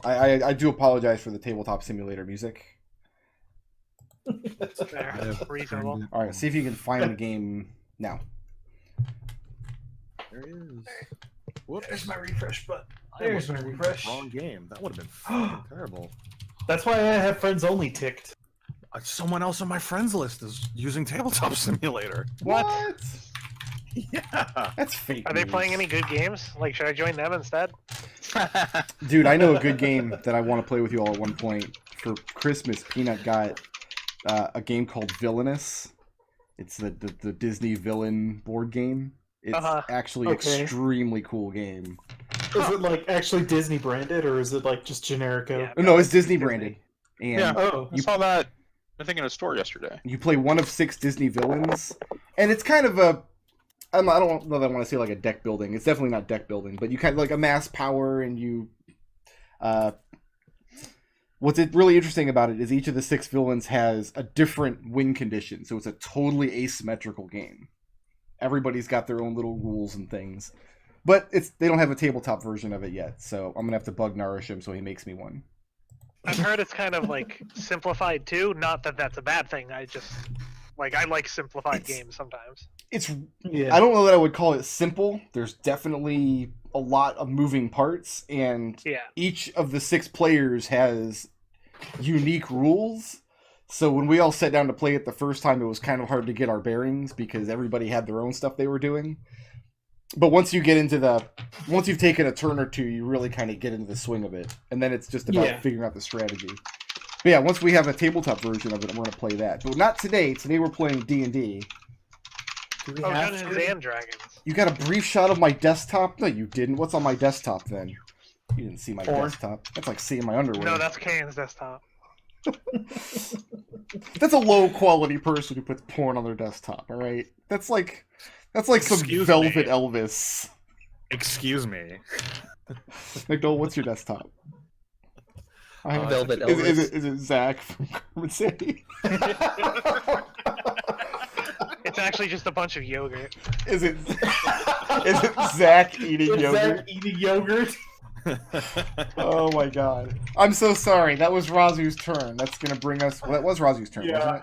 I do apologize for the tabletop simulator music. That's fair. Reasonable. All right, see if you can find the game now. There he is. Whoops. There's my refresh button. I almost There's my picked refresh. the wrong game. That would have been fucking terrible. That's why I have friends only ticked. Someone else on my friends list is using Tabletop Simulator. What? Yeah. That's fake. Are they news. playing any good games? Like, should I join them instead? Dude, I know a good game that I want to play with you all at one point. For Christmas, Peanut got a game called Villainous. It's the Disney villain board game. It's actually extremely cool game. Is it like actually Disney branded or is it like just generico? Yeah. No, it's Disney branded. And Yeah. Oh, I saw that, I think, in a store yesterday. you play one of 6 Disney villains, and it's kind of a I don't know that I want to say like a deck building. It's definitely not deck building, but you kind of like amass power, and you what's really interesting about it is each of the 6 villains has a different win condition, so it's a totally asymmetrical game. Everybody's got their own little rules and things, but they don't have a tabletop version of it yet, so I'm gonna have to bug Nourish him so he makes me one. I've heard it's kind of like simplified too. Not that that's a bad thing. I just I like simplified games sometimes. yeah. I don't know that I would call it simple. There's definitely a lot of moving parts, and Yeah. each of the 6 players has unique rules. So when we all sat down to play it the first time, it was kind of hard to get our bearings because everybody had their own stuff they were doing. But once you get into once you've taken a turn or two, you really kind of get into the swing of it, and then it's just about figuring out the strategy. But yeah, once we have a tabletop version of it, we're going to play that. But not today. Today we're playing D&D. Do we Oh, have Dungeons to? and Dragons. You got a brief shot of my desktop? No, you didn't. What's on my desktop then? You didn't see my Porn. desktop. That's like seeing my underwear. No, that's Kane's desktop. That's a low quality person who puts porn on their desktop. All right, that's like some Excuse Velvet me. Elvis. Excuse me. McDohl, what's your desktop? Velvet Is Elvis. it Zach from Carmen City? It's actually just a bunch of yogurt. Is it Zach eating Is yogurt? Zach eating yogurt? Oh my god. I'm so sorry. That was Raazu's turn. That's going to bring us... Well, that was Raazu's turn, wasn't it?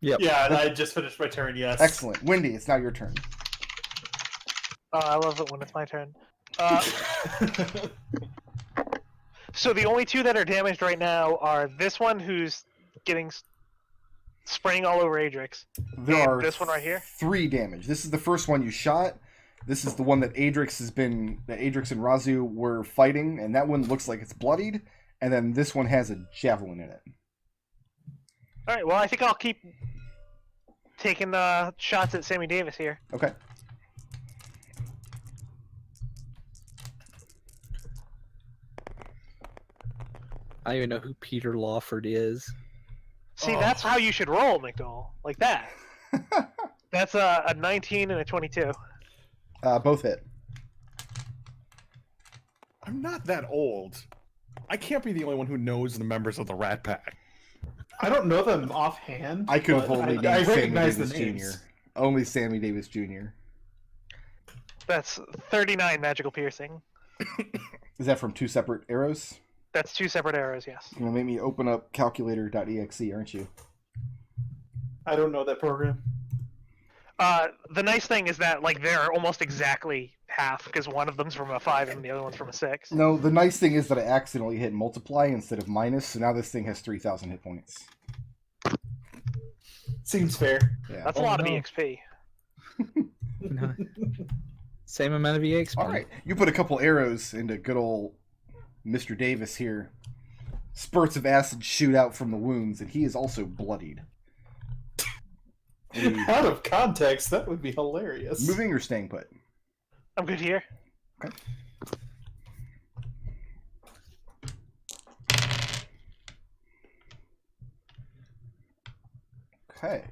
Yep. Yeah, and I just finished my turn, yes. Excellent. Wendy, it's now your turn. Oh, I love it when it's my turn. So the only 2 that are damaged right now are this one who's getting spraying all over Adrex. There And are this one right here? 3 damage. This is the first one you shot. This is the one that Adrex and Raazu were fighting, and that one looks like it's bloodied. And then this one has a javelin in it. All right. Well, I think I'll keep taking shots at Sammy Davis here. Okay. I don't even know who Peter Lawford is. See, Oh. that's how you should roll, McDohl. Like that. That's a 19 and a 22. Both hit. I'm not that old. I can't be the only one who knows the members of the Rat Pack. I don't know them offhand. I could have but only I named Sammy recognize the Davis names. Jr. Only Sammy Davis Jr. That's 39 magical piercing. Is that from 2 separate arrows? That's 2 separate arrows, yes. You're going to make me open up calculator.exe, aren't you? I don't know that program. The nice thing is that they're almost exactly half because one of them's from a 5 and the other one's from a 6. No, the nice thing is that I accidentally hit multiply instead of minus, so now this thing has 3,000 hit points. Seems fair. Yeah. That's a Oh, lot no. of EXP. No. Same amount of EXP. All right, you put a couple arrows into good old Mr. Davis here. Spurts of acid shoot out from the wounds, and he is also bloodied. Out of context, that would be hilarious. Moving or staying put? I'm good here. Okay. Okay.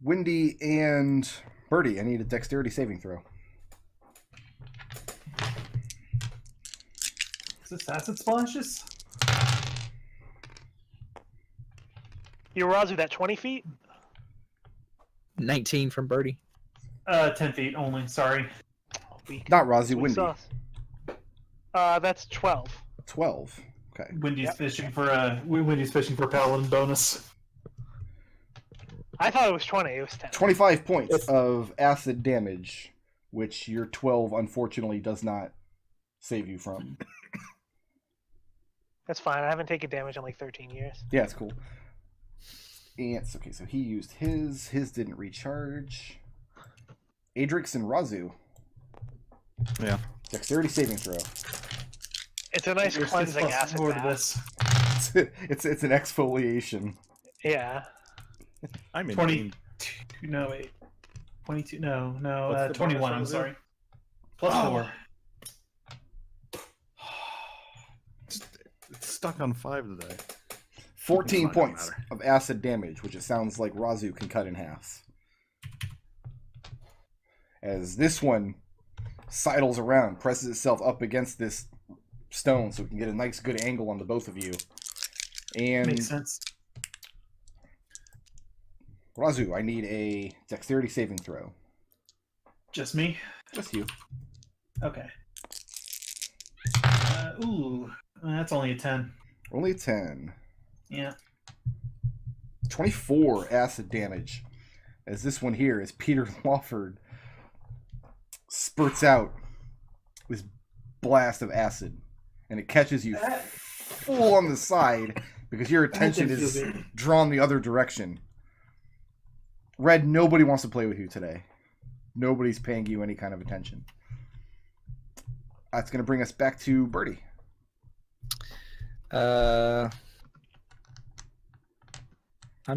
Wendy and Birdie, I need a dexterity saving throw. Is this acid splashes? You Raazu that 20 feet? 19 from Birdie. 10 feet only, sorry. Weak. Not Raazu, Weak Wendy. sauce. That's 12. 12. Okay. Wendy's fishing for a Paladin bonus. I thought it was 20. It was 10. 25 points of acid damage, which your 12 unfortunately does not save you from. That's fine. I haven't taken damage in like 13 years. Yeah, it's cool. And okay, so he used his. His didn't recharge. Adrex and Raazu. Yeah. Dexterity saving throw. It's a nice cleansing acid More to bath. this. It's an exfoliation. Yeah. I'm in 22. No, wait. 22. No, What's the 21. bonus, I'm Raazu? sorry. Plus 4. It's stuck on 5 today. 14 It's not gonna points matter. of acid damage, which it sounds like Raazu can cut in half. As this one sidles around, presses itself up against this stone so we can get a nice good angle on the both of you. And Makes sense. Raazu, I need a dexterity saving throw. Just me? Just you. Okay. That's only a 10. Only a 10. Yeah. 24 acid damage. As this one here, as Peter Lawford spurts out this blast of acid. And it catches you full on the side because your attention That didn't is feel good. drawn the other direction. Red, nobody wants to play with you today. Nobody's paying you any kind of attention. That's going to bring us back to Birdie. I'm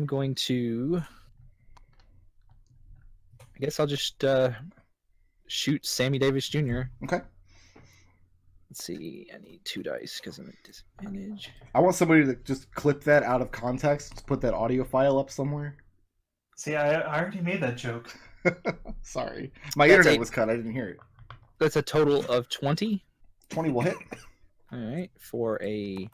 going to. I guess I'll just shoot Sammy Davis Jr. Okay. Let's see. I need 2 dice because I'm at disadvantage. I want somebody to just clip that out of context. Just put that audio file up somewhere. See, I already made that joke. Sorry. My That's internet a- was cut. I didn't hear it. That's a total of 20. 20 will hit. All right, for a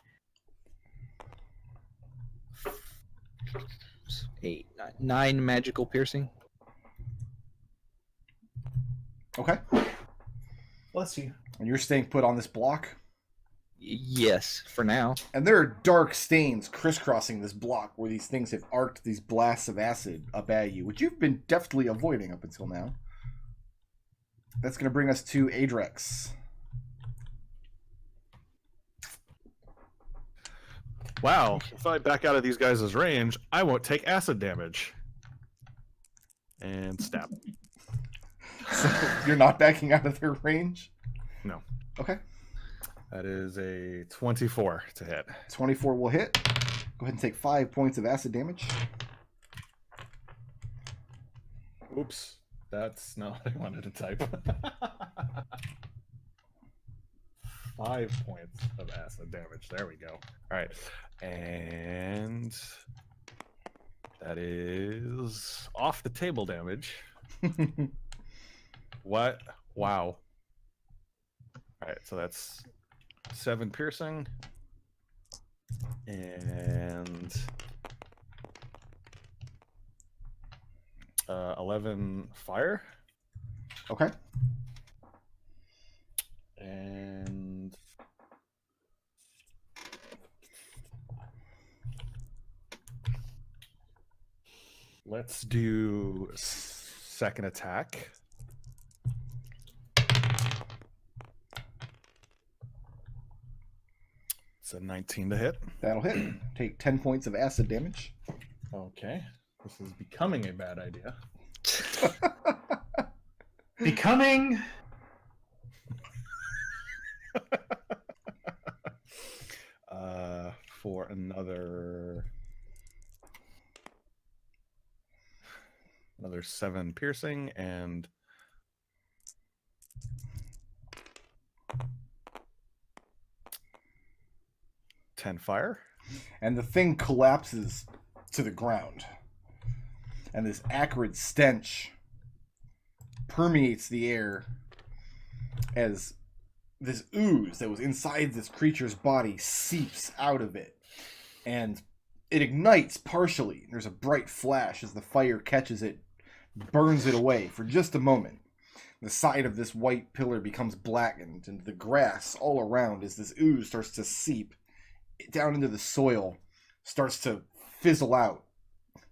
9 magical piercing. Okay. Bless you. And you're staying put on this block. Yes, for now. And there are dark stains crisscrossing this block where these things have arced these blasts of acid up at you, which you've been deftly avoiding up until now. That's going to bring us to Adrex. Wow. If I back out of these guys' range, I won't take acid damage. And stab. So you're not backing out of their range? No. Okay. That is a 24 to hit. 24 will hit. Go ahead and take 5 points of acid damage. Oops. That's not what I wanted to type. 5 points of acid damage. There we go. All right. And that is off the table damage. What? Wow. All right. So that's 7 piercing and 11 fire. Okay. And let's do second attack. It's a 19 to hit. That'll hit. Take 10 points of acid damage. Okay. This is becoming a bad idea. Becoming. For another 7 piercing and 10 fire. And the thing collapses to the ground. And this acrid stench permeates the air as this ooze that was inside this creature's body seeps out of it. And it ignites partially. There's a bright flash as the fire catches it, burns it away for just a moment. The side of this white pillar becomes blackened, and the grass all around, as this ooze starts to seep down into the soil, starts to fizzle out,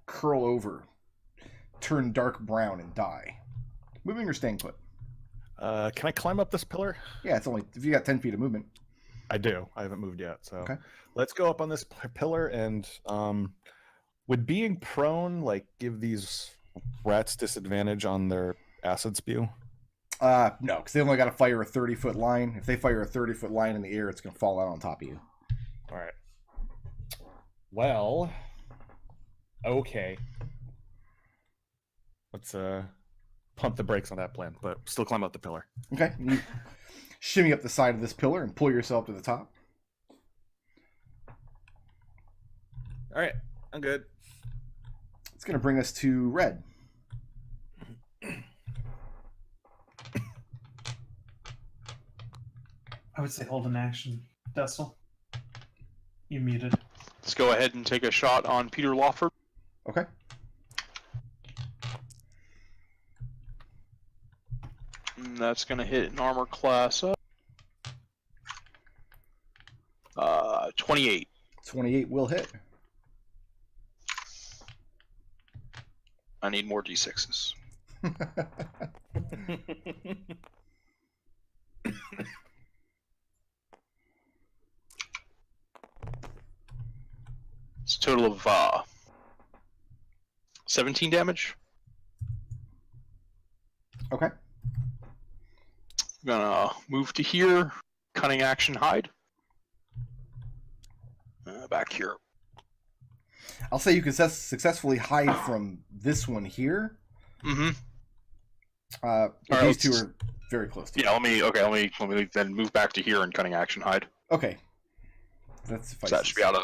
curl over, turn dark brown, and die. Moving or staying put? Can I climb up this pillar? Yeah, it's only if you got 10 feet of movement. I do. I haven't moved yet, so Okay. let's go up on this pillar. And would being prone like give these rats disadvantage on their acid spew? No, because they only got to fire a 30-foot line. If they fire a 30-foot line in the air, it's going to fall out on top of you. All right. Well, okay. Let's pump the brakes on that plan, but still climb up the pillar. Okay. You shimmy up the side of this pillar and pull yourself to the top. All right, I'm good. It's going to bring us to red. I would say hold an action, Destil. You muted. Let's go ahead and take a shot on Peter Lawford. Okay. And that's going to hit an armor class up. 28. 28 will hit. I need more d6s. It's a total of 17 damage. Okay. I'm gonna move to here. Cunning action hide. Back here. I'll say you can successfully hide from this one here. Mm-hmm. But All these right, two are very close to you. Yeah, let me then move back to here and cunning action hide. Okay. That's So that should be out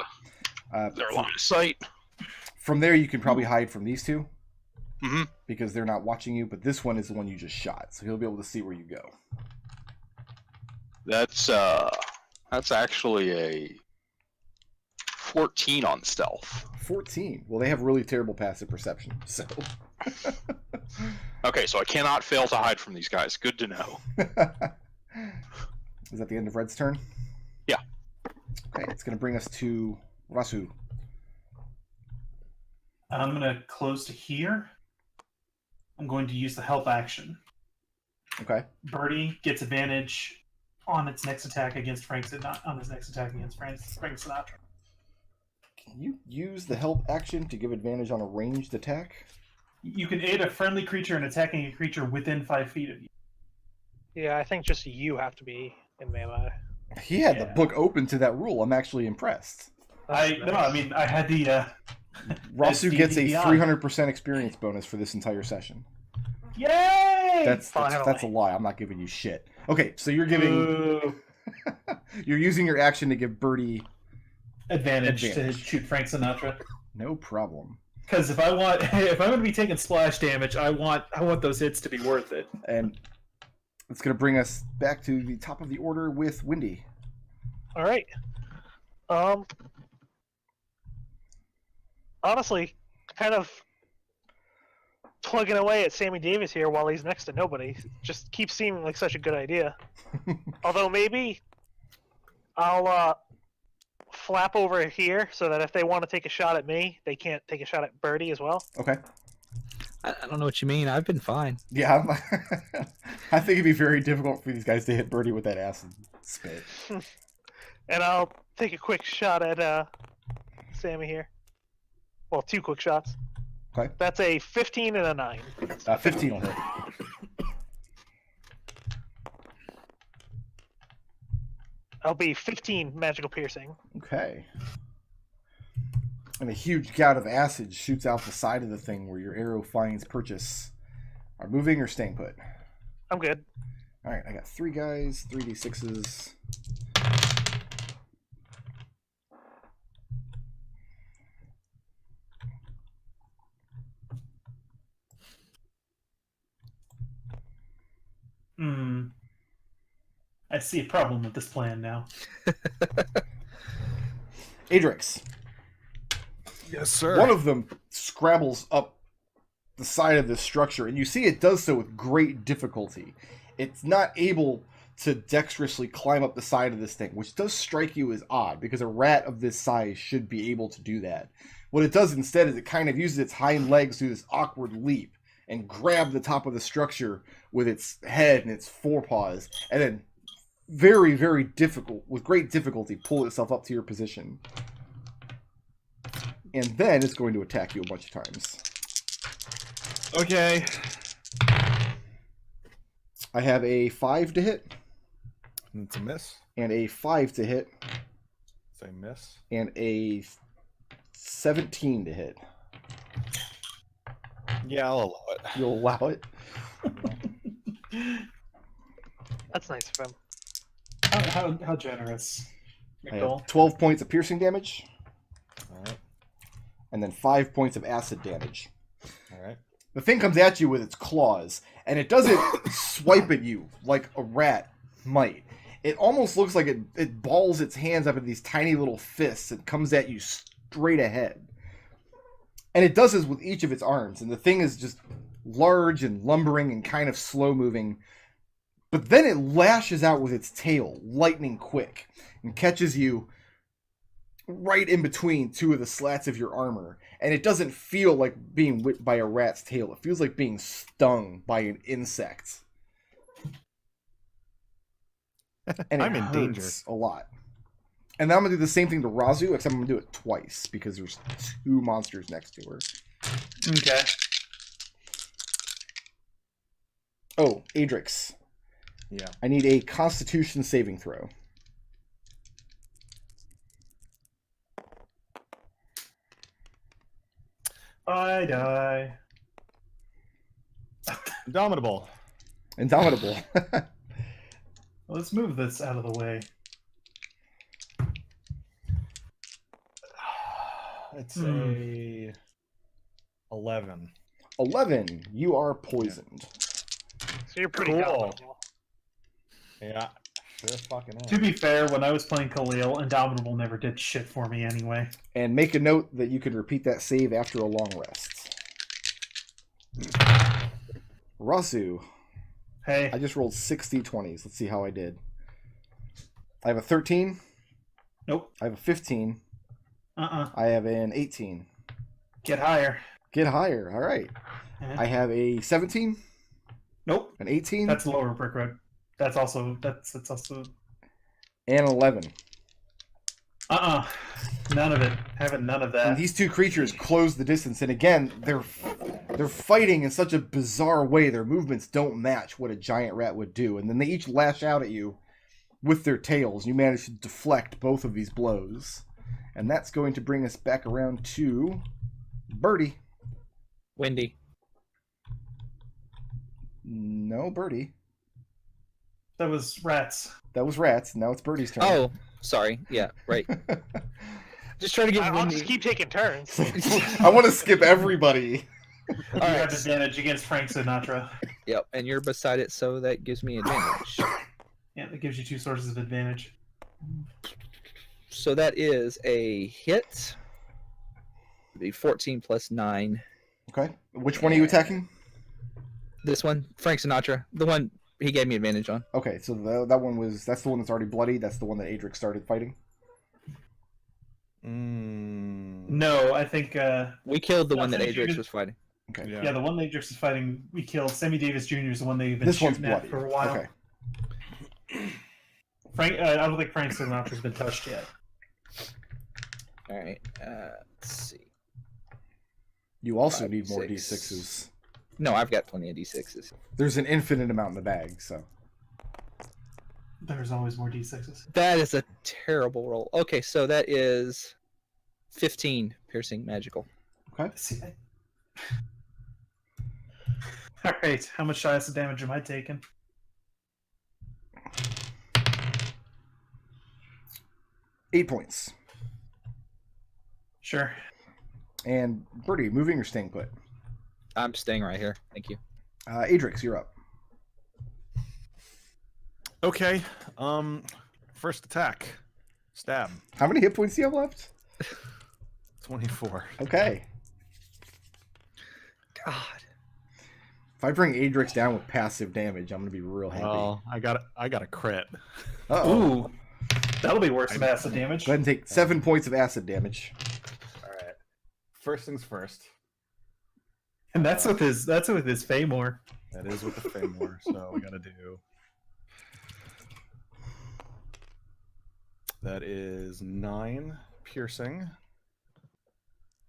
of their line of sight. From there, you can probably hide from these two. Mm-hmm. Because they're not watching you, but this one is the one you just shot, so he'll be able to see where you go. That's actually a 14 on stealth. 14. Well, they have really terrible passive perception, so. Okay, so I cannot fail to hide from these guys. Good to know. Is that the end of Red's turn? Yeah. Okay, it's going to bring us to Raazu. I'm going to close to here. I'm going to use the help action. Okay. Birdie gets advantage on its next attack against Frank Sinatra. On his next attack against Frank Sinatra. Can you use the help action to give advantage on a ranged attack? You can aid a friendly creature in attacking a creature within 5 feet of you. Yeah, I think just you have to be in melee. He had the Yeah. book open to that rule. I'm actually impressed. I had the. Raazu the gets a DDI. 300% experience bonus for this entire session. Yay! That's Finally. a lie. I'm not giving you shit. Okay, so you're giving Ooh. you're using your action to give Birdie advantage to Advantage. shoot Frank Sinatra. no problem. Because if I'm going to be taking splash damage, I want those hits to be worth it. And it's going to bring us back to the top of the order with Windy. All right. Honestly, kind of plugging away at Sammy Davis here while he's next to nobody just keeps seeming like such a good idea. Although maybe I'll flap over here so that if they want to take a shot at me, they can't take a shot at Birdie as well. Okay. I don't know what you mean. I've been fine. Yeah, I think it'd be very difficult for these guys to hit Birdie with that acid spit. And I'll take a quick shot at Sammy here. Well, 2 quick shots. Okay. That's a 15 and a 9. 15 will hit. I'll be 15 magical piercing. Okay. And a huge gout of acid shoots out the side of the thing where your arrow finds purchase. Are moving or staying put? I'm good. All right, I got 3 guys, 3d6s. I see a problem with this plan now. Adrex. Yes, sir. One of them scrabbles up the side of this structure, and you see it does so with great difficulty. It's not able to dexterously climb up the side of this thing, which does strike you as odd, because a rat of this size should be able to do that. What it does instead is it kind of uses its hind legs to do this awkward leap and grab the top of the structure with its head and its forepaws, and then very, very difficult, with great difficulty, pull itself up to your position. And then it's going to attack you a bunch of times. Okay. I have a 5 to hit, It's a miss. and a 5 to hit, Say miss. and a 17 to hit. Yeah, I'll allow it. You'll allow it? That's nice of him. How generous, I McDohl. have 12 points of piercing damage, All right. and then 5 points of acid damage. All right. The thing comes at you with its claws, and it doesn't swipe at you like a rat might. It almost looks like it balls its hands up in these tiny little fists and comes at you straight ahead. And it does this with each of its arms, and the thing is just large and lumbering and kind of slow moving. But then it lashes out with its tail, lightning quick, and catches you right in between two of the slats of your armor. And it doesn't feel like being whipped by a rat's tail. It feels like being stung by an insect. And it I'm in danger. hurts a lot. And then I'm going to do the same thing to Raazu, except I'm going to do it twice, because there's 2 monsters next to her. Okay. Oh, Adrex. Yeah. I need a Constitution saving throw. I die. Indomitable. Indomitable. Let's move this out of the way. It's a 11. 11. You are poisoned. So you're pretty Cool. dominable. Yeah. Sure fucking To is. be fair, when I was playing Khalil, Indomitable never did shit for me anyway. And make a note that you can repeat that save after a long rest. Raazu. Hey, I just rolled 60 20s. Let's see how I did. I have a 13. nope. I have a 15. I have an 18. Get higher. Get higher. All right. Eh. I have a 17. Nope. An 18. That's lower brick road. That's also that's also And an 11. none of it. Having none of And that. these two creatures close the distance, and again, they're fighting in such a bizarre way. Their movements don't match what a giant rat would do, and then they each lash out at you with their tails. You manage to deflect both of these blows, and that's going to bring us back around to Birdie. Windy. No, Birdie. That was rats. That was rats. Now it's Birdie's turn. Oh, sorry. Yeah, right. Just trying to get I'll Windy. just keep taking turns. I want to skip everybody. You Alright. have advantage against Frank Sinatra. Yep, and you're beside it, so that gives me advantage. Yeah, that gives you 2 sources of advantage. So that is a hit. It'd be 14 plus 9. Okay. Which one are you attacking? This one, Frank Sinatra, the one he gave me advantage on. Okay, so that's the one that's already bloody. That's the one that Adrex started fighting. No, I think We killed the No, one that Frank, you Adrex could- was fighting. Okay. yeah, the one that Adrex is fighting, we killed. Sammy Davis Jr. is the one they've been This one's shooting at bloody. for a while. Okay. Frank, I don't think Frank Sinatra's been touched yet. All right. Let's see. You also 5, need more 6. D6s. No, I've got plenty of d6s. There's an infinite amount in the bag, so. There's always more d6s. That is a terrible roll. Okay, so that is 15 piercing magical. Okay. See, all right, how much acid damage am I taking? $8 points. Sure. And Birdie, moving or staying put? I'm staying right here. Thank you. Adrex, you're up. Okay. First attack. Stab. How many hit points do you have left? 24. Okay. God. If I bring Adrex down with passive damage, I'm gonna be real happy. Well, I got a crit. Uh-oh. Ooh, that'll be worse than acid damage. Go ahead and take 7 points of acid damage. All right. First things first. And that's with his Feymore. That is with the Feymore, so we gotta do. That is 9 piercing.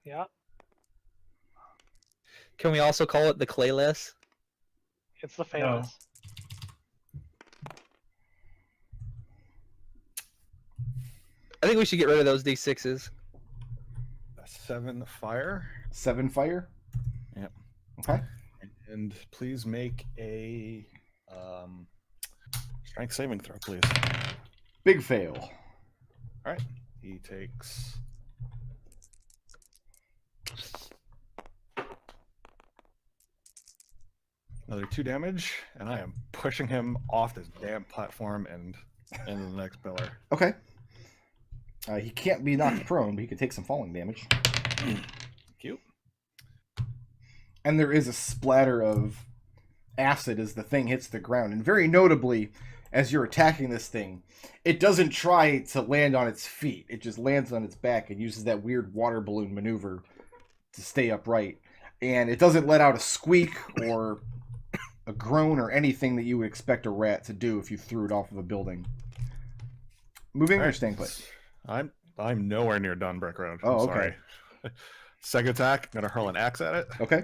Yeah, Can we also call it the Clayless? it's the famous. I think we should get rid of those D6s. 7 fire. 7 fire. Yep. Okay. And please make a strength saving throw, please. Big fail. All right. He takes. Another 2 damage, and I am pushing him off this damn platform and into the next pillar. Okay. He can't be knocked prone, but he can take some falling damage. Cute. And there is a splatter of acid as the thing hits the ground. And very notably, as you're attacking this thing, it doesn't try to land on its feet. It just lands on its back and uses that weird water balloon maneuver to stay upright. And it doesn't let out a squeak or a groan or anything that you would expect a rat to do if you threw it off of a building. Moving or staying put? I'm nowhere near done, Brick Road. Oh, I'm okay. sorry. Second attack, I'm gonna hurl an axe at it. Okay.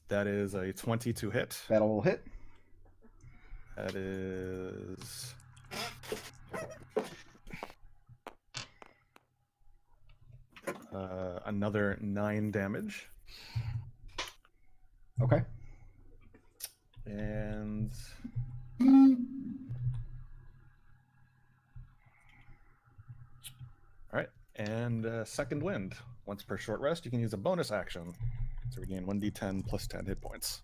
That is a 22 hit. That'll hit. That is another 9 damage. Okay. And all right, and second wind. Once per short rest, you can use a bonus action to regain 1d10 plus 10 hit points.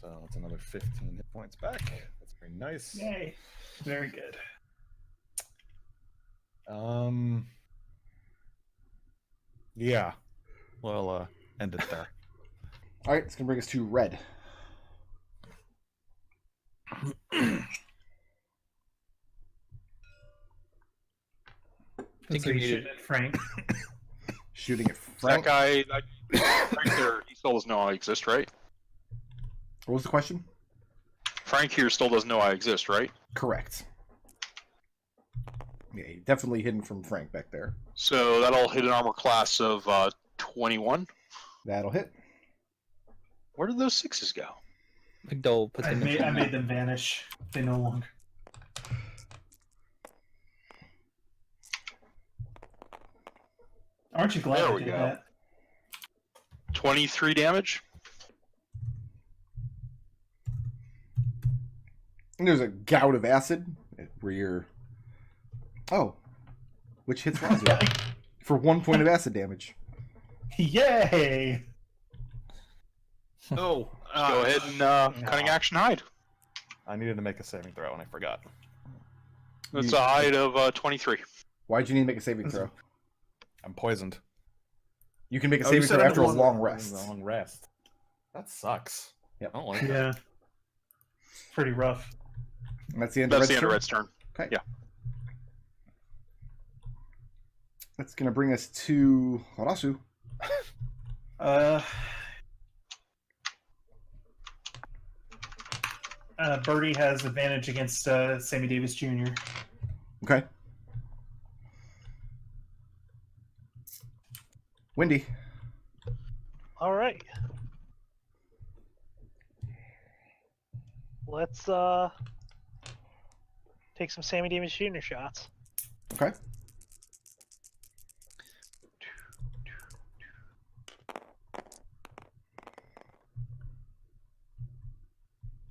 So it's another 15 hit points back. That's very nice. Yay. Very good. Yeah. Well, end it there. All right, it's going to bring us to red. So you shoot at Frank. Shooting at That Frank. guy, Frank there, he still doesn't know I exist, right? What was the question? Frank here still doesn't know I exist, right? Correct. Yeah, definitely hidden from Frank back there. So that'll hit an armor class of 21. That'll hit. Where did those 6s go? McDohl puts I him made, in. I made them vanish. They no longer. Aren't you glad There I we did go. that? 23 damage. And there's a gout of acid where you're... Oh. Which hits Raazu for 1 point of acid damage. Yay! Oh, Go ahead and cutting action hide. I needed to make a saving throw and I forgot. That's a hide of 23. Why'd you need to make a saving throw? I'm poisoned. You can make a Oh, you saving said throw I'm after a the one long that- rest. Long rest. That sucks. Yep. I don't like that. Yeah. Pretty rough. And that's the end That's of the end of Red's Red's turn. turn? Okay. Yeah. That's going to bring us to Raazu. Birdie has advantage against Sammy Davis Jr. Okay. Wendy. All right. Let's take some Sammy Davis Jr. shots. Okay.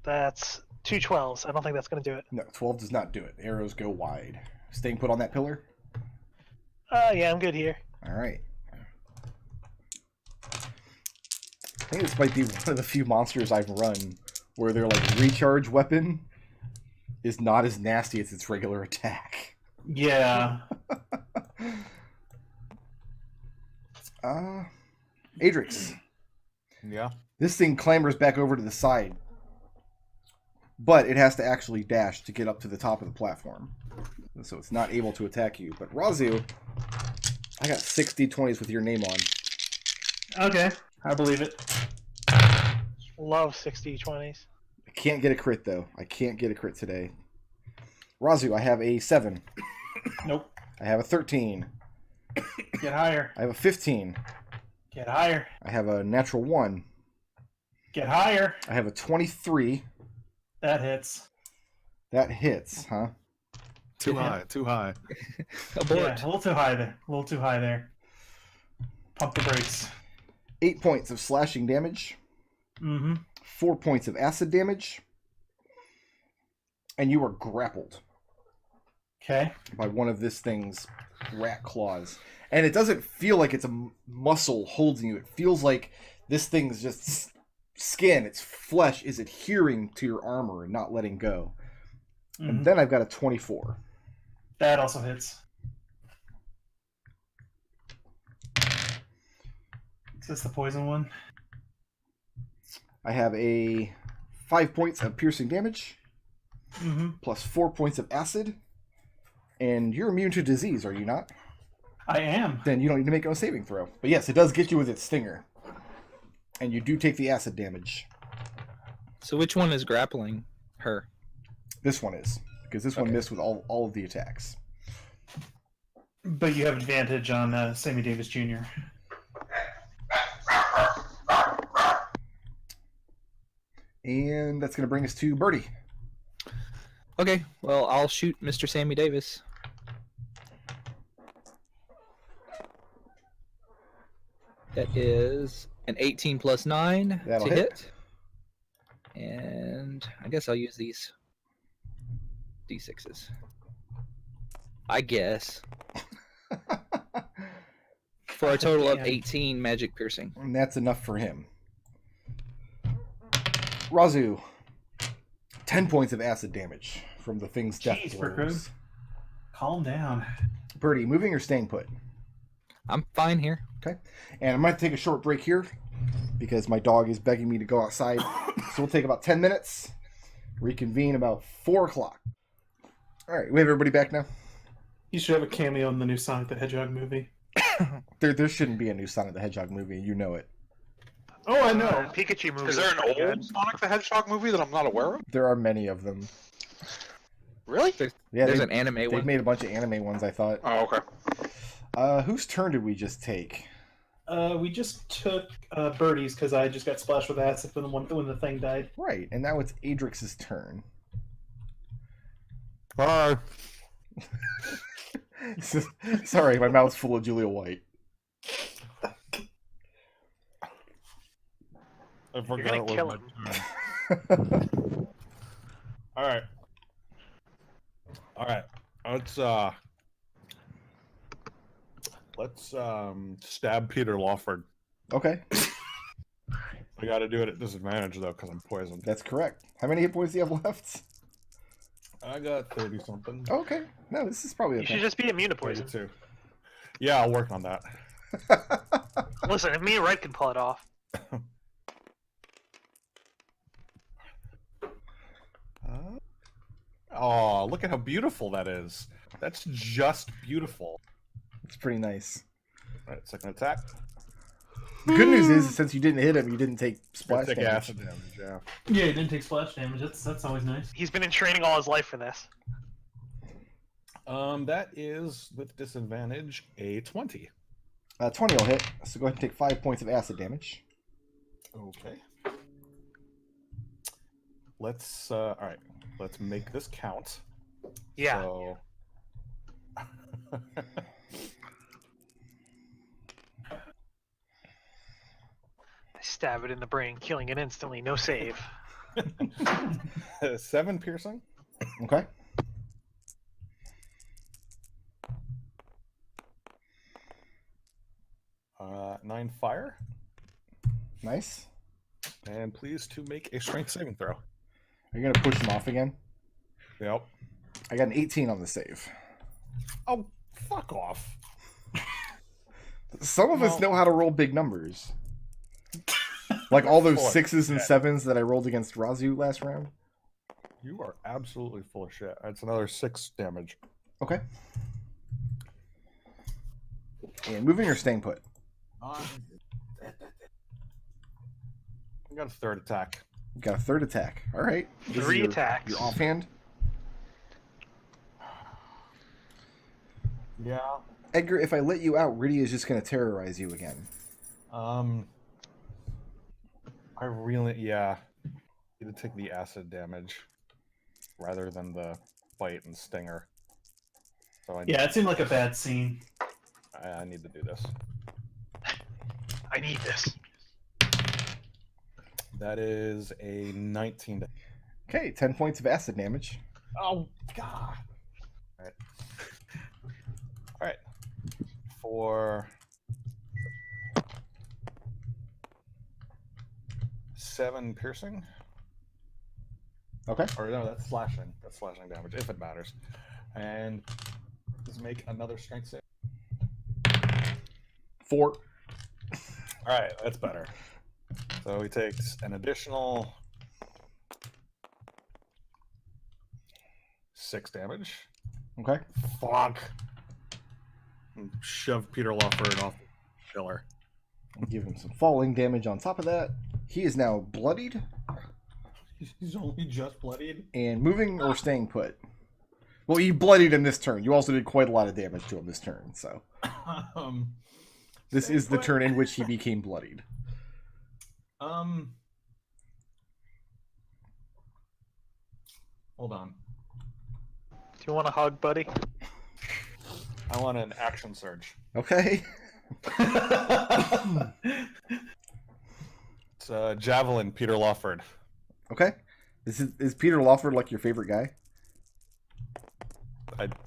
That's 2 12s. I don't think that's going to do it. No, 12 does not do it. Arrows go wide. Staying put on that pillar? Yeah, I'm good here. All right. I think this might be one of the few monsters I've run where their like recharge weapon is not as nasty as its regular attack. Yeah. Adrex. Yeah. This thing clambers back over to the side, but it has to actually dash to get up to the top of the platform. So it's not able to attack you. But Raazu, I got 6 D20s with your name on. Okay, I believe it. Love 60-20s. I can't get a crit, though. I can't get a crit today. Raazu, I have a 7. Nope. I have a 13. Get higher. I have a 15. Get higher. I have a natural 1. Get higher. I have a 23. That hits. That hits, huh? Too high. Too high. Abort. Yeah, a little too high there. A little too high there. Pump the brakes. 8 points of slashing damage. Mm-hmm. 4 points of acid damage. And you are grappled Okay. by one of this thing's rat claws. And it doesn't feel like it's a muscle holding you. It feels like this thing's just skin, its flesh is adhering to your armor and not letting go. And then I've got a 24. That also hits. Is this the poison one? I have a 5 points of piercing damage, Mm-hmm. plus 4 points of acid. And you're immune to disease, are you not? I am. Then you don't need to make a saving throw. But yes, it does get you with its stinger. And you do take the acid damage. So which one is grappling her? This one is. Because this one Okay. missed with all of the attacks. But you have advantage on Sammy Davis Jr. And that's going to bring us to Birdie. Okay, well, I'll shoot Mr. Sammy Davis. That is an 18 plus 9 That'll to hit. hit. And I guess I'll use these D6s. I guess. For a total of Damn. 18 magic piercing. And that's enough for him. Raazu. 10 points of acid damage from the thing's death Jeez, blows. Berkrug. Calm down. Birdie, moving or staying put? I'm fine here. Okay. And I'm going to take a short break here because my dog is begging me to go outside. So we'll take about 10 minutes. Reconvene about 4 o'clock. All right. We have everybody back now? You should have a cameo in the new Sonic the Hedgehog movie. There shouldn't be a new Sonic the Hedgehog movie. You know it. Oh, I know. Pikachu movie. Is there was an pretty old good. Sonic the Hedgehog movie that I'm not aware of? There are many of them. Really? Yeah, There's they, an anime they've one. made a bunch of anime ones, I thought. Oh, okay. Whose turn did we just take? We just took Birdie's because I just got splashed with acid when the thing died. Right, and now it's Adrex's turn. Bye. Sorry, my mouth's full of Julia White. I forgot gonna it was kill my him. turn. All right. All right. Let's stab Peter Lawford. Okay, I got to do it at disadvantage though because I'm poisoned. that's correct. How many hit points do you have left? I got 30 something. Okay, no, this is probably You should okay. just be immune to poison. 32. Yeah, I'll work on that. Listen, if me and Red can pull it off. Oh, look at how beautiful that is. That's just beautiful. It's pretty nice. All right, second attack. The good news is, since you didn't hit him, you didn't take splash Take damage. acid damage, yeah. Yeah, he didn't take splash damage. That's always nice. He's been in training all his life for this. That is, with disadvantage, a 20. 20 will hit, so go ahead and take 5 points of acid damage. Okay. Let's, alright, let's make this count. Yeah. So... Stab it in the brain, killing it instantly. No save. 7 piercing. Okay. Uh, 9 fire. Nice. And please to make a strength saving throw. Are you going to push him off again? Yep. I got an 18 on the save. Oh, fuck off. Some of us Well- know how to roll big numbers. Like all those Full of 6s and shit. 7s that I rolled against Raazu last round. You are absolutely full of shit. That's another 6 damage. Okay. And moving or staying put? I got a 3rd attack. You got a 3rd attack. All right. This is 3 your- attacks. Your offhand. Yeah. Edgar, if I let you out, Riddy is just going to terrorize you again. I really, yeah. Need to take the acid damage rather than the bite and stinger. So Yeah, it seemed like a bad scene. I need to do this. I need this. That is a 19. Okay, 10 points of acid damage. Oh God! All right. All right. For 7 piercing. Okay. Or no, that's slashing. That's slashing damage, if it matters. And just make another strength save. 4. All right, that's better. So he takes an additional 6 damage. Okay. Fuck. And shove Peter Lawford off the pillar. I'll give him some falling damage on top of that. He is now bloodied. He's only just bloodied. And moving or staying put? Well, he bloodied in this turn. You also did quite a lot of damage to him this turn, so. This Staying is the put. turn in which he became bloodied. Hold on. Do you want a hug, buddy? I want an action surge. Okay. It's Javelin, Peter Lawford. Okay. Is Peter Lawford like your favorite guy?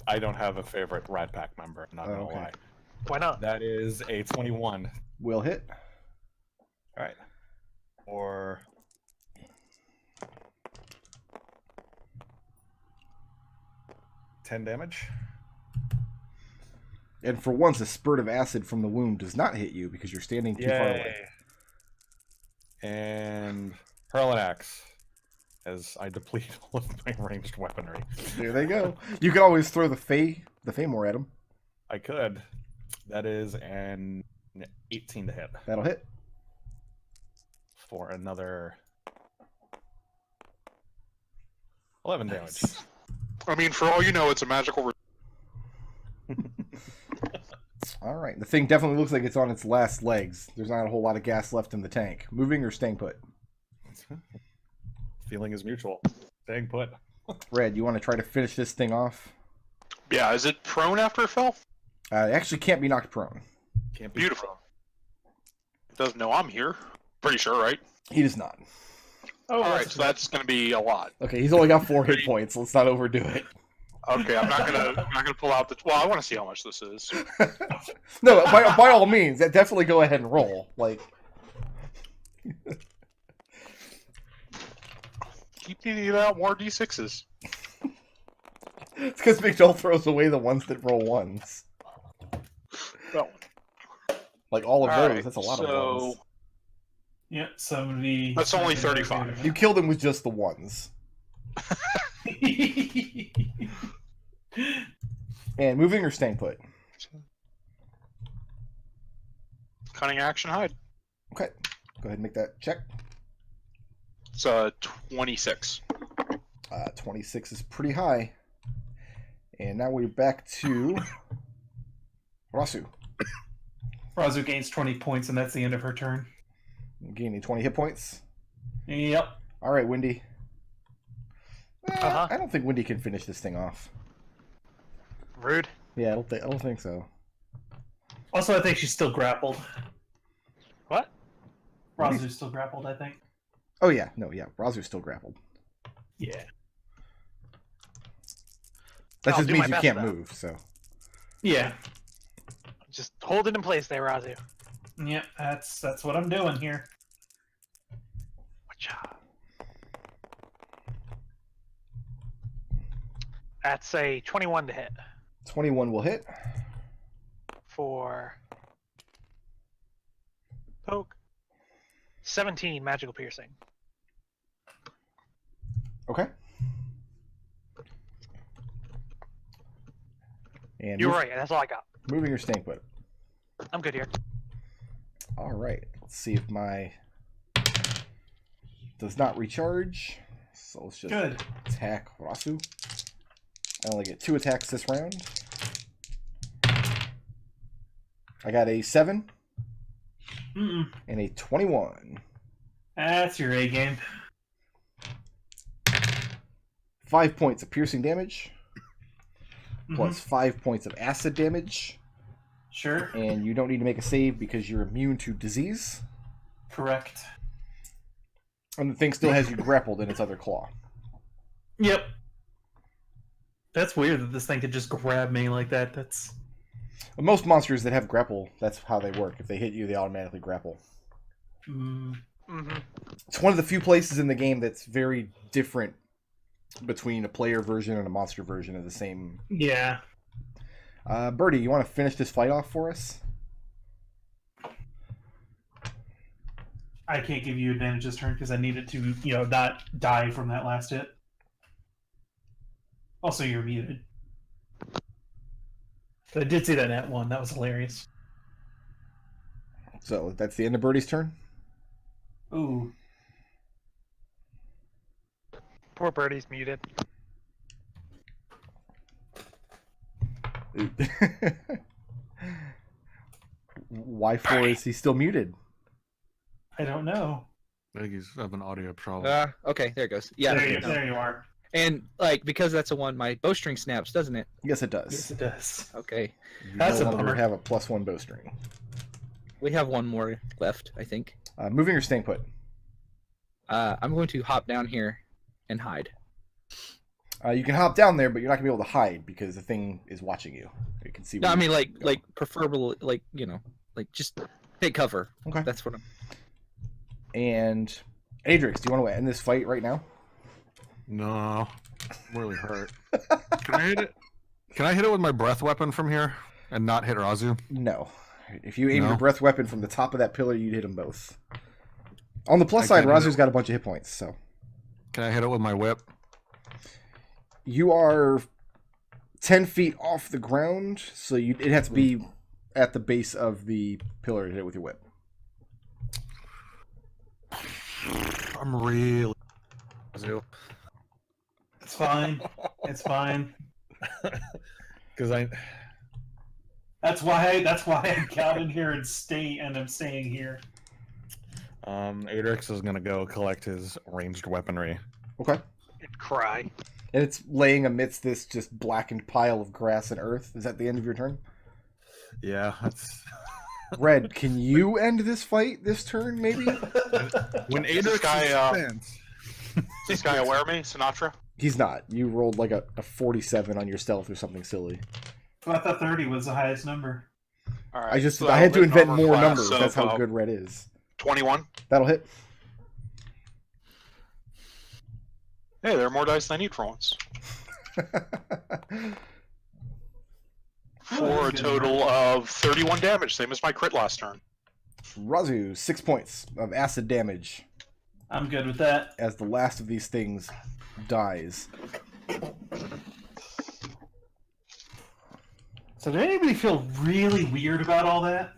I don't have a favorite Rat Pack member, not gonna okay. lie. Why not? That is a 21. Will hit. Alright. Or 10 damage. And for once, a spurt of acid from the wound does not hit you because you're standing too far away. And Hurling Axe, as I deplete all of my ranged weaponry. There they go. You can always throw the Faymore at him. I could. That is an 18 to hit That'll hit. for another 11 damage. I mean, for all you know, it's a magical. All right. The thing definitely looks like it's on its last legs. There's not a whole lot of gas left in the tank. Moving or staying put? Feeling is mutual. Staying put. Red, you want to try to finish this thing off? Yeah, is it prone after it fell? It actually can't be knocked prone. Can't be Beautiful. It doesn't know I'm here. Pretty sure, right? He does not. Oh, Alright, so that's going to be a lot. Okay, he's only got 4 hit points. Let's not overdo it. Okay, I'm not gonna pull out the. Well, I want to see how much this is. No, by all means, definitely go ahead and roll. Like, Keep needing out more d6s. it's because McDohl throws away the ones that roll ones. Well, Like all of those. alright, That's a lot of so ones. Yep, 70. That's only 35. You killed him with just the ones. And moving or staying put? Cunning action hide. Okay. Go ahead and make that check. It's 26. 26 is pretty high. And now we're back to Raazu. Raazu gains 20 points, and that's the end of her turn. Gaining 20 hit points. Yep. All right, Wendy. Uh-huh. I don't think Wendy can finish this thing off. Rude. Yeah, I don't think so. Also, I think she's still grappled. What? Raazu's still grappled, I think. Oh yeah, Raazu's still grappled. Yeah. That I'll just do means my you best, can't though. move. So Yeah. Just hold it in place there, Raazu. Yep, that's what I'm doing here. Whatcha? That's a 21 to hit 21 will hit. for Poke. 17 magical piercing. Okay. And You're right. That's all I got. moving or staying put. I'm good here. All right. Let's see if my does not recharge. So let's just Good. attack Raazu. I only get 2 attacks this round. I got a 7 Mm-mm. and a 21. That's your A game. 5 points of piercing damage, Mhm. plus 5 points of acid damage, Sure. and you don't need to make a save because you're immune to disease. Correct. And the thing still has you grappled in its other claw. Yep. That's weird that this thing could just grab me like that. That's Most monsters that have grapple, that's how they work. If they hit you, they automatically grapple. Mm-hmm. It's one of the few places in the game that's very different between a player version and a monster version of the same. yeah. Birdie, you want to finish this fight off for us? I can't give you advantage this turn because I needed to, not die from that last hit. Also, you're muted. But I did see that nat 1. That was hilarious. So that's the end of Birdie's turn. Ooh. Poor Birdie's muted. Why for is he still muted? I don't know. I think he's having audio problem. Okay, there it goes. Yeah, There you are. and because that's a 1, my bowstring snaps, doesn't it? Yes, it does. Yes, it does. Okay, You That's no a longer bummer. have a +1 bowstring. we have 1 more left, I think. Moving or staying put? I'm going to hop down here and hide. You can hop down there, but you're not gonna be able to hide because the thing is watching you. You can see. No, where I mean you go. like preferably just take cover. Okay. That's what I'm. And Adrex, do you want to end this fight right now? No, I'm really hurt. Can I hit it? Can I hit it with my breath weapon from here and not hit Raazu? No. If you aim No? your breath weapon from the top of that pillar, you'd hit them both. On the plus I side, can't do Razu's it. got a bunch of hit points, so Can I hit it with my whip? you are 10 feet off the ground, so it has to be at the base of the pillar to hit it with your whip. I'm really. Raazu. It's fine. It's fine. Because I. That's why I got in here and I'm staying here. Adrex is gonna go collect his ranged weaponry. Okay. And cry. And it's laying amidst this just blackened pile of grass and earth. Is that the end of your turn? Yeah, that's. Red, can you end this fight this turn, maybe? When Is Adrex this guy, is spent. Is this guy aware of me, Sinatra? He's not. You rolled like a 47 on your stealth or something silly. I thought 30 was the highest number. All right. I had to invent Armor more class numbers. of, That's how good Red is. 21. That'll hit. Hey, there are more dice than I need for once. For a total of 31 damage, same as my crit last turn. Raazu, 6 points of acid damage I'm good with that. as the last of these things dies. So did anybody feel really weird about all that?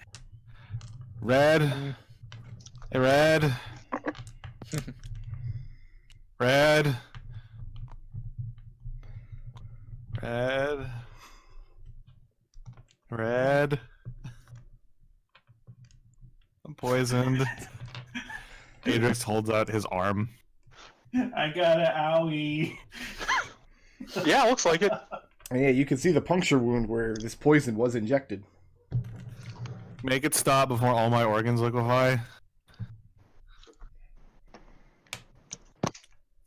Red. Hey, Red. Red. Red. Red. I'm poisoned. Adrex holds out his arm. I got an owie. Yeah, looks like it. And yeah, you can see the puncture wound where this poison was injected. Make it stop before all my organs liquefy.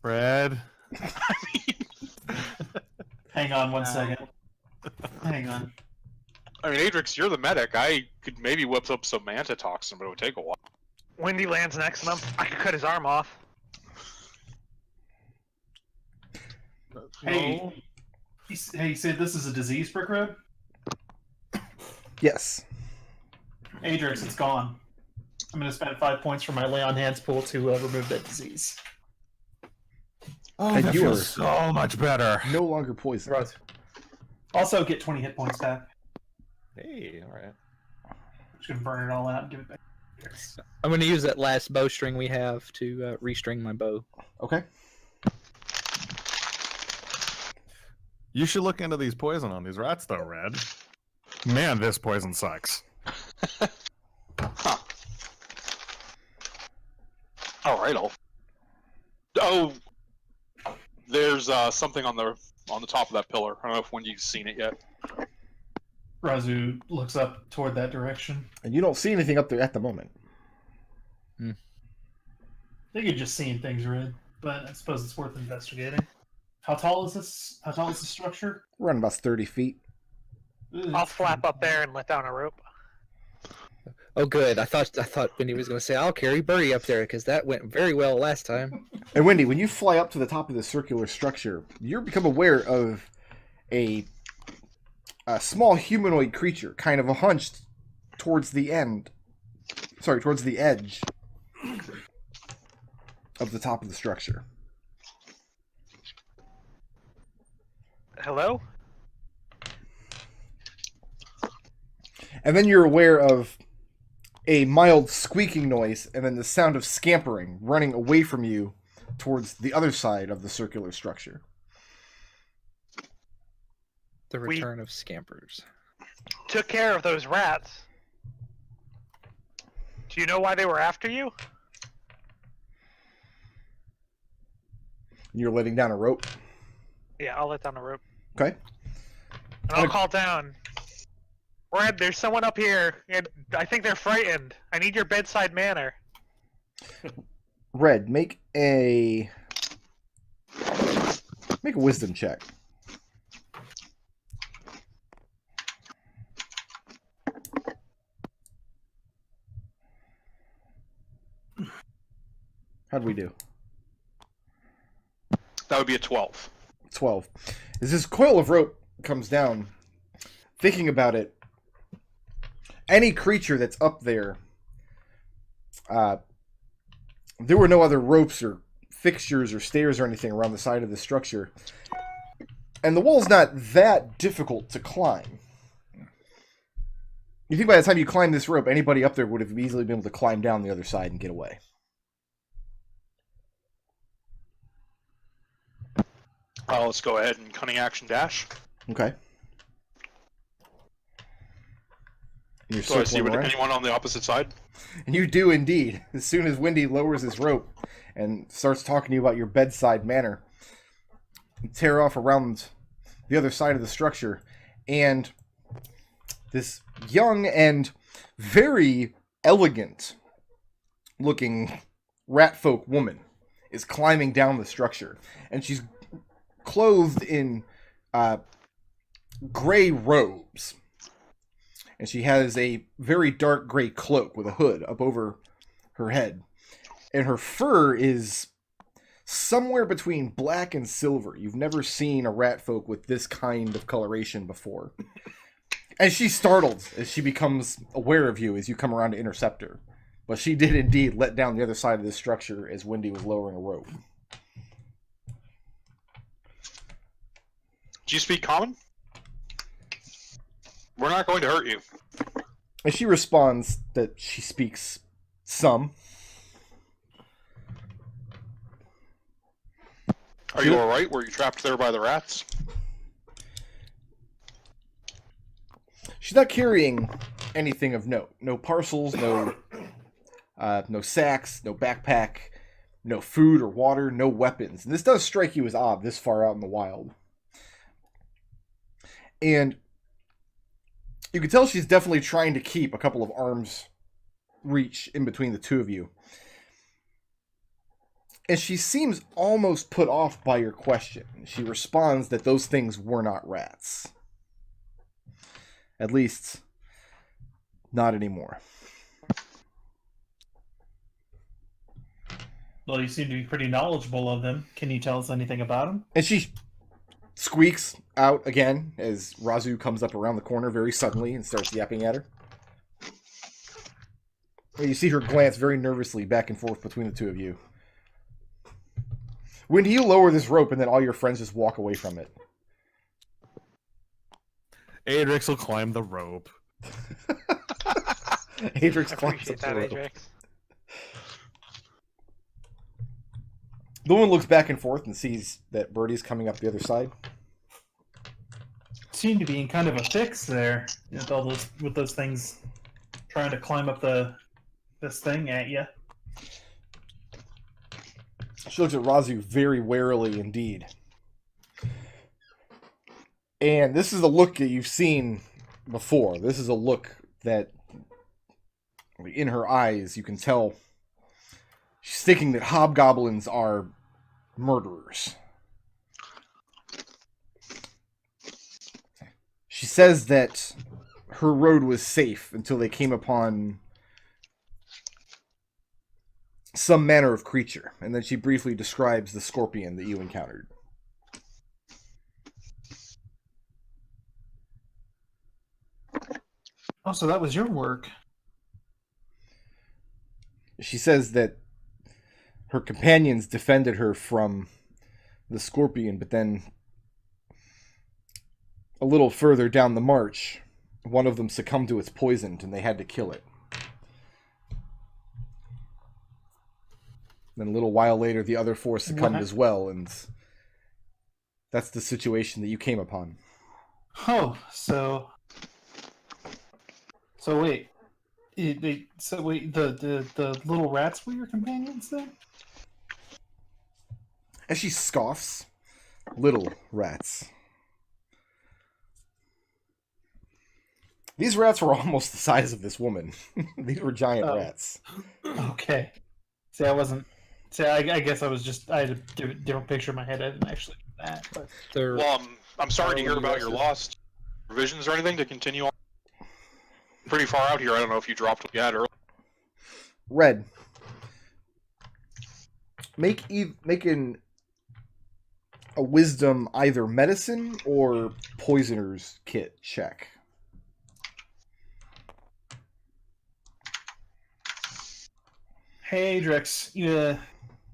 Red. Hang on one second. Hang on. I mean, Adrix, you're the medic. I could maybe whip up some antitoxin, but it would take a while. Wendy lands next to him. I could cut his arm off. Hey, you said this is a disease, Brick Road? Yes. Adrix, it's gone. I'm going to spend 5 points from my lay on hands pool to remove that disease. Oh, And that you feels are so much better. no longer poisoned. Right. Also, get 20 hit points back. Hey, all right. Just going to burn it all out and give it back. I'm going to use that last bowstring we have to restring my bow. Okay. You should look into these poison on these rats, though, Red. Man, this poison sucks. Huh. All right, Oh, there's something on the top of that pillar. I don't know if Wendy's seen it yet. Raazu looks up toward that direction. And you don't see anything up there at the moment. I think you're just seeing things, Red, but I suppose it's worth investigating. How tall is this? How tall is the structure? We're on about 30 feet. I'll flap up there and let down a rope. Oh, good. I thought Wendy was going to say, I'll carry Birdie up there, because that went very well last time. And Wendy, when you fly up to the top of the circular structure, you become aware of a small humanoid creature, kind of hunched towards the edge of the top of the structure. Hello? And then you're aware of a mild squeaking noise, and then the sound of scampering running away from you towards the other side of the circular structure. The return of scampers. Took care of those rats. Do you know why they were after you? You're letting down a rope. Yeah, I'll let down a rope. Okay. And I'll call down. Red, there's someone up here, and I think they're frightened. I need your bedside manner. Red, make a wisdom check. How'd we do? That would be a 12. 12. As this coil of rope comes down, thinking about it, any creature that's up there, there were no other ropes or fixtures or stairs or anything around the side of the structure. And the wall's not that difficult to climb. You think by the time you climb this rope, anybody up there would have easily been able to climb down the other side and get away. Let's go ahead and cunning action dash. Okay. And you're So I see circling around. anyone on the opposite side. And you do indeed. As soon as Wendy lowers his rope and starts talking to you about your bedside manner, you tear off around the other side of the structure, and this young and very elegant looking rat folk woman is climbing down the structure, and she's clothed in gray robes. And she has a very dark gray cloak with a hood up over her head. And her fur is somewhere between black and silver. You've never seen a rat folk with this kind of coloration before. And she's startled as she becomes aware of you as you come around to intercept her. But she did indeed let down the other side of the structure as Wendy was lowering a rope. Do you speak common? We're not going to hurt you. And she responds that she speaks some. Are you alright? Were you trapped there by the rats? She's not carrying anything of note. No parcels, no sacks, no backpack, no food or water, no weapons. And this does strike you as odd this far out in the wild. And you can tell she's definitely trying to keep a couple of arms reach in between the two of you. And she seems almost put off by your question. She responds that those things were not rats. At least, not anymore. Well, you seem to be pretty knowledgeable of them. Can you tell us anything about them? And she squeaks out again as Raazu comes up around the corner very suddenly and starts yapping at her. You see her glance very nervously back and forth between the two of you. When do you lower this rope and then all your friends just walk away from it? Adrex will climb the rope. Adrex climbs Appreciate up that, the rope. Adrex. The woman looks back and forth and sees that Birdie's coming up the other side. Seem to be in kind of a fix there with all those things trying to climb up this thing at you. She looks at Raazu very warily indeed. And this is a look that you've seen before. This is a look that, in her eyes, you can tell she's thinking that hobgoblins are murderers. She says that her road was safe until they came upon some manner of creature, and then she briefly describes the scorpion that you encountered. Oh, so that was your work. She says that her companions defended her from the scorpion, but then a little further down the march, one of them succumbed to its poison, and they had to kill it. Then a little while later, the other four succumbed as well, and that's the situation that you came upon. Oh, so wait. The little rats were your companions then? As she scoffs, little rats. These rats were almost the size of this woman. These were giant rats. Okay. See, I wasn't. See, I guess I had a different picture in my head. I didn't actually do that. But Well, I'm sorry to hear about your lost provisions or anything to continue on. Pretty far out here. I don't know if you dropped what you had earlier. Red. Make a wisdom either medicine or poisoner's kit check. hey, Adrex,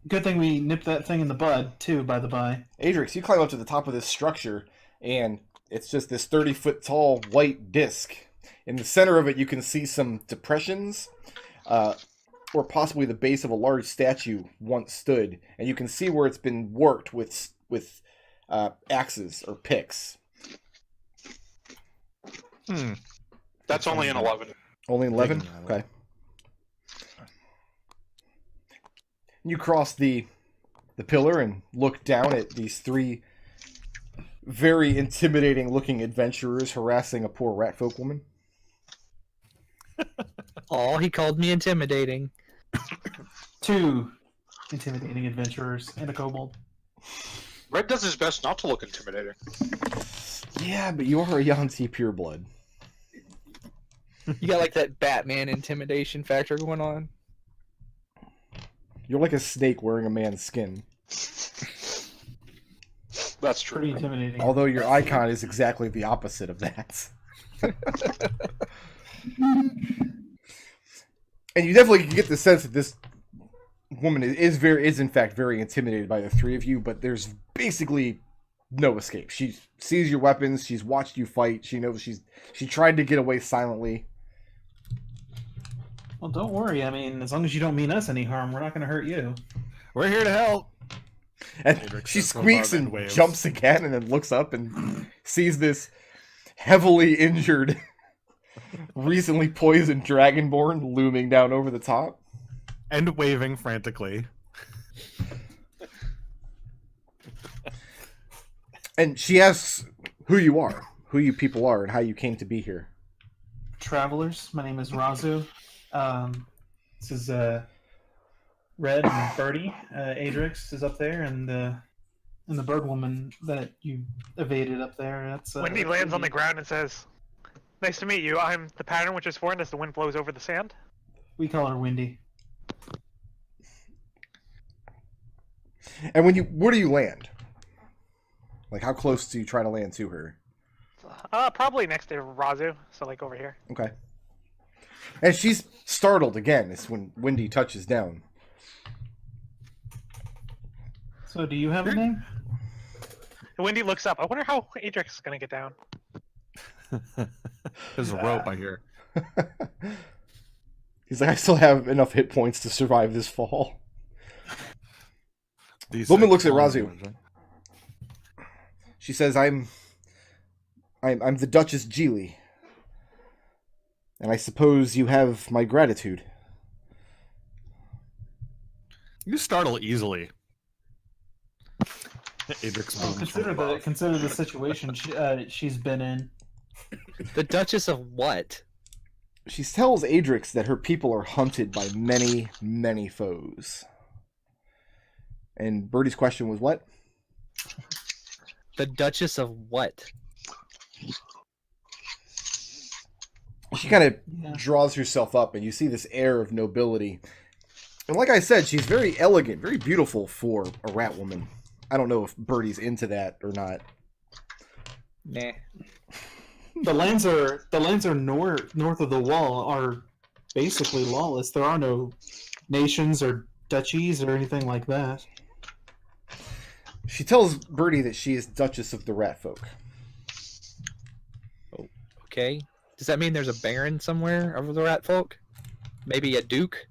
good thing we nipped that thing in the bud too. By the by, Adrex, you climb up to the top of this structure, and it's just this 30-foot tall white disc. In the center of it, you can see some depressions, or possibly the base of a large statue once stood, and you can see where it's been worked with axes or picks. That's only an 11. Only 11? Okay. You cross the pillar and look down at these three very intimidating-looking adventurers harassing a poor ratfolk woman. Oh, he called me intimidating. 2 intimidating adventurers and a kobold. Red does his best not to look intimidating. Yeah, but you are a Yuan-ti pureblood. You got like that Batman intimidation factor going on. You're like a snake wearing a man's skin. That's Pretty true. intimidating. Although your icon is exactly the opposite of that. And you definitely get the sense that this woman is in fact very intimidated by the three of you, but there's basically no escape. She sees your weapons, she's watched you fight, she knows she tried to get away silently. Well, don't worry. I mean, as long as you don't mean us any harm, we're not going to hurt you. We're here to help. And Adrex she says from squeaks above and and waves. jumps again and then looks up and sees this heavily injured, recently poisoned Dragonborn looming down over the top. And waving frantically. And she asks who you are, who you people are, and how you came to be here. Travelers, my name is Raazu. This is Red and Birdie. Adrex is up there, and the bird woman that you evaded up there. That's Wendy lands on the ground and says, "Nice to meet you. I'm the pattern which is formed as the wind blows over the sand." We call her Windy. And where do you land? Like, how close do you try to land to her? Probably next to Raazu, so like over here. Okay. And she's startled again. It's when Wendy touches down. So, do you have a name? Wendy looks up. I wonder how Adrex is gonna get down. There's a rope, I hear. He's like, I still have enough hit points to survive this fall. These Woman things looks at fall Raazu. damage, right? She says, I'm the Duchess Geely. And I suppose you have my gratitude. You startle easily. Adrex Well, moves from above. consider the situation she's been in. The Duchess of what? She tells Adrex that her people are hunted by many, many foes. And Birdie's question was what? The Duchess of what? She kind of Yeah. draws herself up, and you see this air of nobility. And like I said, she's very elegant, very beautiful for a rat woman. I don't know if Birdie's into that or not. Nah. The lands are north of the wall are basically lawless. There are no nations or duchies or anything like that. She tells Birdie that she is Duchess of the Rat Folk. Okay. Does that mean there's a baron somewhere of the rat folk? Maybe a duke?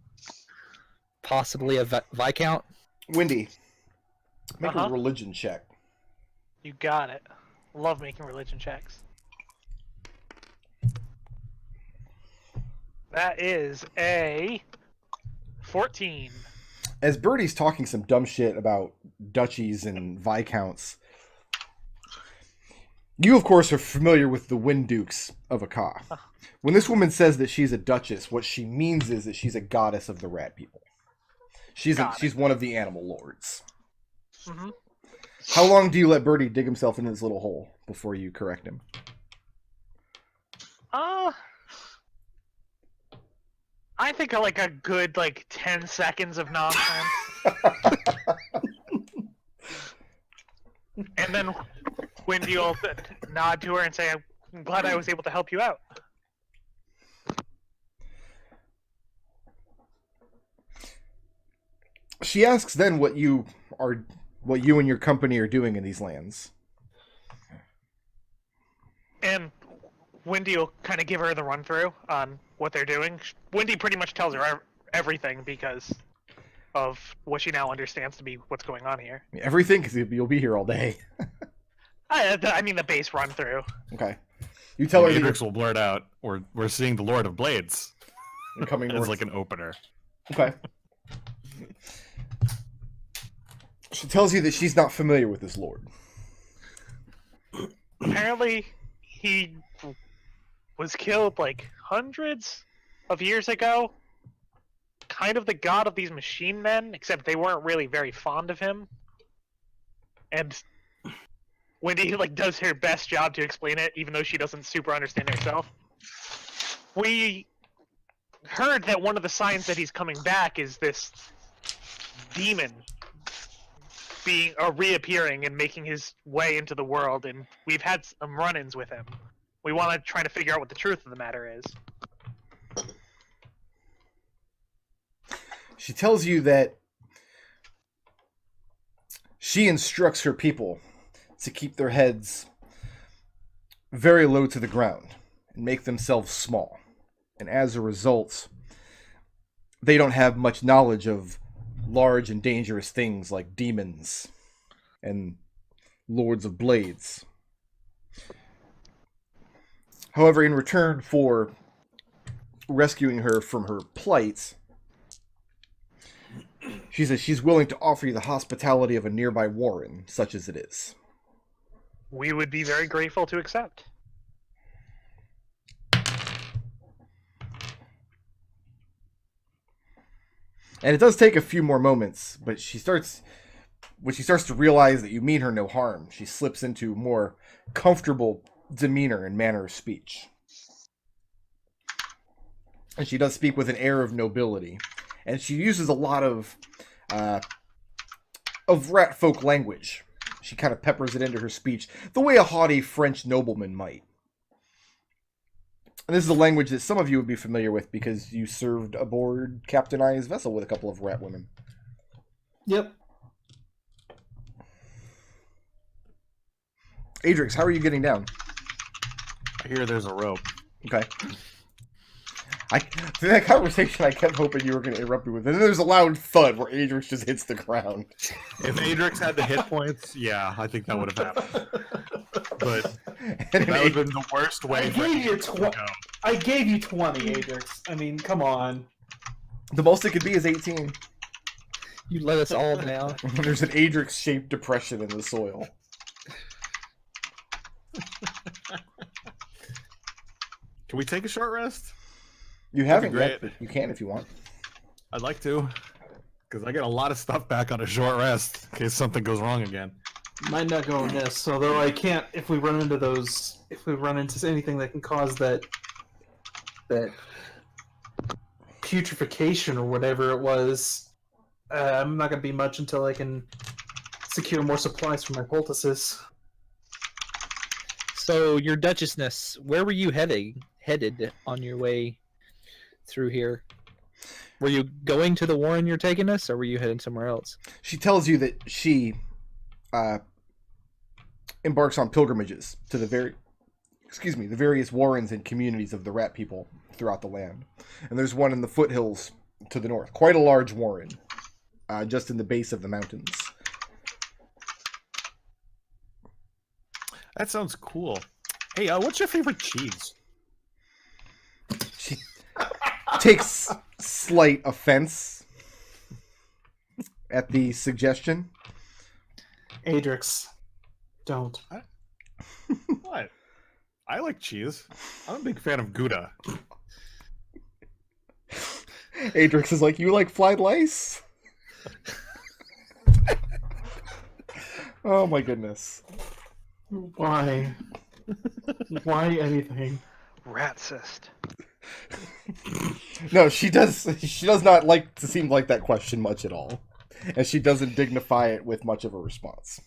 Possibly a viscount? Wendy, make Uh-huh. a religion check. You got it. Love making religion checks. That is a 14. As Birdie's talking some dumb shit about duchies and viscounts, you, of course, are familiar with the Wind Dukes of Akka. When this woman says that she's a duchess, what she means is that she's a goddess of the rat people. She's one of the animal lords. Mm-hmm. How long do you let Birdie dig himself into this little hole before you correct him? I think like a good 10 seconds of nonsense. And then Wendy will nod to her and say, I'm glad I was able to help you out. She asks then what you and your company are doing in these lands. And Wendy will kind of give her the run through on what they're doing. Wendy pretty much tells her everything because of what she now understands to be what's going on here. Everything, because you'll be here all day. I mean the base run through. Okay. You tell her that Adrex will blurt out, we're seeing the Lord of Blades. you're coming It's north. like an opener. Okay. She tells you that she's not familiar with this lord. Apparently, he was killed hundreds of years ago. Kind of the god of these machine men, except they weren't really very fond of him. And Wendy does her best job to explain it, even though she doesn't super understand it herself. We heard that one of the signs that he's coming back is this demon reappearing and making his way into the world, and we've had some run-ins with him. We want to try to figure out what the truth of the matter is. She tells you that she instructs her people to keep their heads very low to the ground and make themselves small. And as a result, they don't have much knowledge of large and dangerous things like demons and lords of blades. However, in return for rescuing her from her plight, she says she's willing to offer you the hospitality of a nearby warren, such as it is. We would be very grateful to accept. And it does take a few more moments, but when she starts to realize that you mean her no harm, she slips into more comfortable demeanor and manner of speech. And she does speak with an air of nobility. And she uses a lot of rat folk language. She kind of peppers it into her speech, the way a haughty French nobleman might. And this is a language that some of you would be familiar with because you served aboard Captain I's vessel with a couple of rat women. Yep. Adrex, how are you getting down? I hear there's a rope. Okay. Through that conversation, I kept hoping you were going to interrupt me with it. And then there's a loud thud where Adrex just hits the ground. If Adrex had the hit points, yeah, I think that would have happened. But And that would have been the worst way I for gave you Adrex to go. I gave you 20, Adrex. I mean, come on. the most it could be is 18. You let us all down. There's an Adrex-shaped depression in the soil. Can we take a short rest? You That'd haven't be yet, great. but you can if you want. I'd like to, because I get a lot of stuff back on a short rest in case something goes wrong again. Might not go amiss, although I can't. If we run into anything that can cause that putrefaction or whatever it was, I'm not gonna be much until I can secure more supplies for my poultices. So, your Duchessness, where were you headed on your way through here? Were you going to the warren you're taking us, or were you heading somewhere else? She tells you that she embarks on pilgrimages to the various warrens and communities of the rat people throughout the land. And there's one in the foothills to the north. Quite a large warren, just in the base of the mountains. That sounds cool. Hey, what's your favorite cheese? She takes slight offense at the suggestion. Adrex, don't. What? I like cheese. I'm a big fan of Gouda. Adrex is like, you like fried lice? Oh my goodness. Why? Why anything? Ratsist. No, she does not like to seem like that question much at all. And she doesn't dignify it with much of a response.